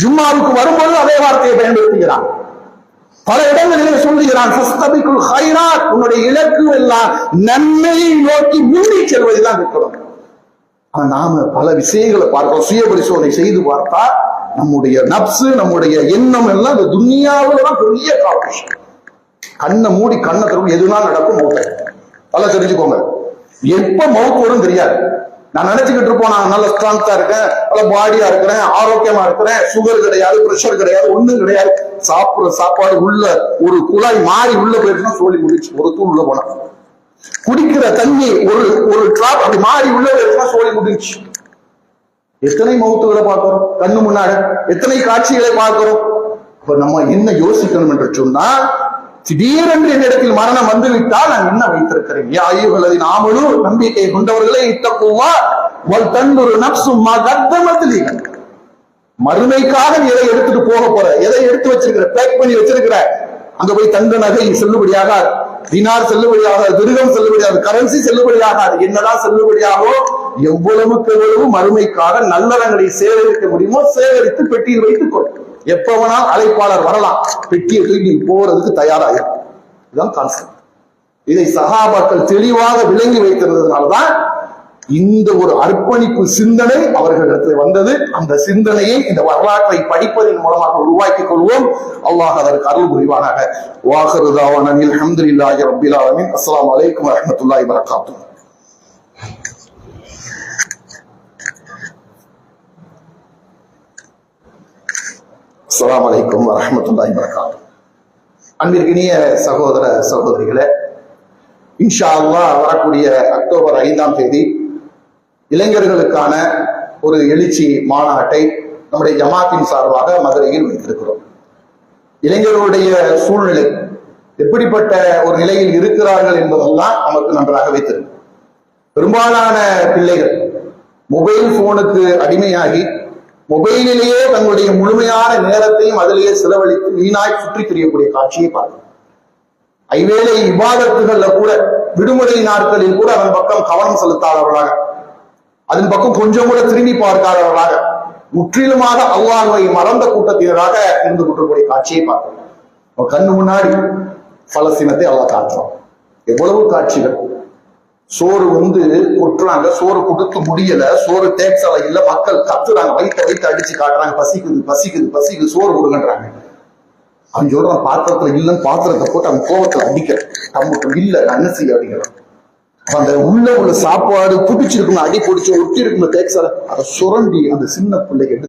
ஜும்மாவுக்கு வரும்போது அதே வார்த்தையை பயன்படுத்துகிறான். பல இடங்களிலே சொல்லுகிறான், உன்னுடைய இலக்கு எல்லாம் நன்மையை நோக்கி முன்னி செல்வதுதான் இருக்கிறோம். நாம பல விஷயங்களை பார்க்கிறோம். சுய பரிசோதனை செய்து பார்த்தா நம்முடைய நப்சு, நம்முடைய எண்ணம் எல்லாம் இந்த துன்யாவில தான் பெரிய காப்பீஷன். கண்ணை மூடி கண்ணை திறந்து எதுனா நடக்கும் மௌத்த. பல தெரிஞ்சுக்கோங்க, எப்ப மவுத் வரும் தெரியாது. நான் நினைச்சுக்கிட்டு இருப்போம், நான் நல்ல ஸ்ட்ராங்கா இருக்கேன், நல்ல பாடியா இருக்கிறேன், ஆரோக்கியமா இருக்கிறேன், சுகர் கிடையாது, பிரஷர் கிடையாது, ஒண்ணும் கிடையாது. சாப்பிடுற சாப்பாடு உள்ள ஒரு குழாய் மாறி உள்ள போயிடுச்சுன்னா சொல்லி முடிச்சு ஒரு தூள் உள்ள போனா, குடிக்கிற தண்ணி ஒரு டிராப் அப்படி மாறி உள்ள போயிடுச்சுன்னா சொல்லி முடிஞ்சு. எத்தனை மவுத்துகளை பார்க்கிறோம் கண்ணு முன்னாடி, எத்தனை காட்சிகளை பார்க்கிறோம். இப்ப நம்ம என்ன யோசிக்கணும் என்று சொன்னா, திடீரென்று என்னிடத்தில் மரணம் வந்துவிட்டால் நான் என்ன வைத்திருக்கிறேன். ஐயுகளது நாமளும் நம்பிக்கை கொண்டவர்களே இத்தக்குவா தன்னொரு நப்சும் மறுமைக்காக எதை எடுத்துட்டு போக போற, எதை எடுத்து வச்சிருக்கிற, பேக் பண்ணி வச்சிருக்கிற, அங்க போய் தங்க நகை செல்லுபடியாக, தினார் செல்லுபடியாக, திருகம் செல்லுபடியாக, கரன்சி செல்லுபடியாக, என்னதான் செல்லுபடியாகோ எவ்வளவுக்கு எவ்வளவு மறுமைக்காக நல்லறங்களை சேகரிக்க முடியுமோ சேகரித்து பெட்டியில் வைத்துக் கொள். எப்பவனா அழைப்பாளர் வரலாம், பெட்டியை தூக்கி போறதுக்கு தயாராக. இதுதான் கான்செப்ட். இதை சஹாபாக்கள் தெளிவாக விளங்கி வைத்திருந்ததுனால்தான் இந்த ஒரு அர்ப்பணிப்பு சிந்தனை அவர்களிடத்தில் வந்தது. அந்த சிந்தனையை இந்த வரலாற்றை படிப்பதன் மூலமாக உருவாக்கிக் கொள்வோம். அல்லாஹ் அதற்கு அருள் புரிவானாக. வாஹிரு தாவானா அல்ஹம்துலில்லாஹி ரப்பில் ஆலமீன். அஸ்ஸலாமு அலைக்கும் வரஹ்மத்துல்லாஹி வபரகாத்துஹு. அஸ்ஸலாமு அலைக்கும் வரஹ்மத்துல்லாஹி வபரகாத்துஹு. அன்பிற்கினிய சகோதர சகோதரிகளே, இன்ஷா அல்லாஹ் வரக்கூடிய அக்டோபர் 5ஆம் தேதி இளைஞர்களுக்கான ஒரு எழுச்சி மாநாட்டை நம்முடைய ஜமாத்தின் சார்பாக மதுரையில் வைத்திருக்கிறோம். இளைஞர்களுடைய சூழ்நிலை எப்படிப்பட்ட ஒரு நிலையில் இருக்கிறார்கள் என்பதெல்லாம் நமக்கு நன்றாகவே தெரியும். பெரும்பாலான பிள்ளைகள் மொபைல் போனுக்கு அடிமையாகி மொபைலிலேயே தங்களுடைய முழுமையான நேரத்தையும் அதிலேயே செலவழித்து வீணாய் சுற்றி திரியக்கூடிய காட்சியை பார்க்கிறோம். ஐவேளை இபாதத்துகள்ல கூட விடுமுறை நாட்களில் கூட அதன் பக்கம் கவனம் செலுத்தாதவர்களாக, அதன் பக்கம் கொஞ்சம் கூட திரும்பி பார்க்காதவர்களாக, முற்றிலுமாக அல்லாஹ்வை மறந்த கூட்டத்தினராக இருந்து கொண்டிருக்கூடிய காட்சியை பார்க்கிறோம். கண்ணு முன்னாடி பலஸ்தீனத்தை அல்லாஹ் காட்டுறோம். எவ்வளவு காட்சிகள். சோறு கொட்டுறாங்க, சோறு கொடுக்க முடியல, சோறு டேக்ஸால இல்ல, மக்கள் கத்துறாங்க, வயிற்று அடிச்சு காட்டுறாங்க, பசிக்குது பசிக்குது பசிக்குது, சோறு கொடுங்கன்றாங்க. அவன் சொல்றான் பாத்திரத்துல இல்லைன்னு பாத்திரத்தை போட்டு அவன் கோபத்துல அடிக்கிற, நம்மளுக்கு இல்ல என்ன செய்ய அப்படிங்கிறான். அந்த உள்ள சாப்பாடு புடிச்சிருக்கணும், அடி பிடிச்சி ஒட்டி இருக்கணும் டேக்ஸால, அதை சுரண்டி அந்த சின்ன பிள்ளைக்கு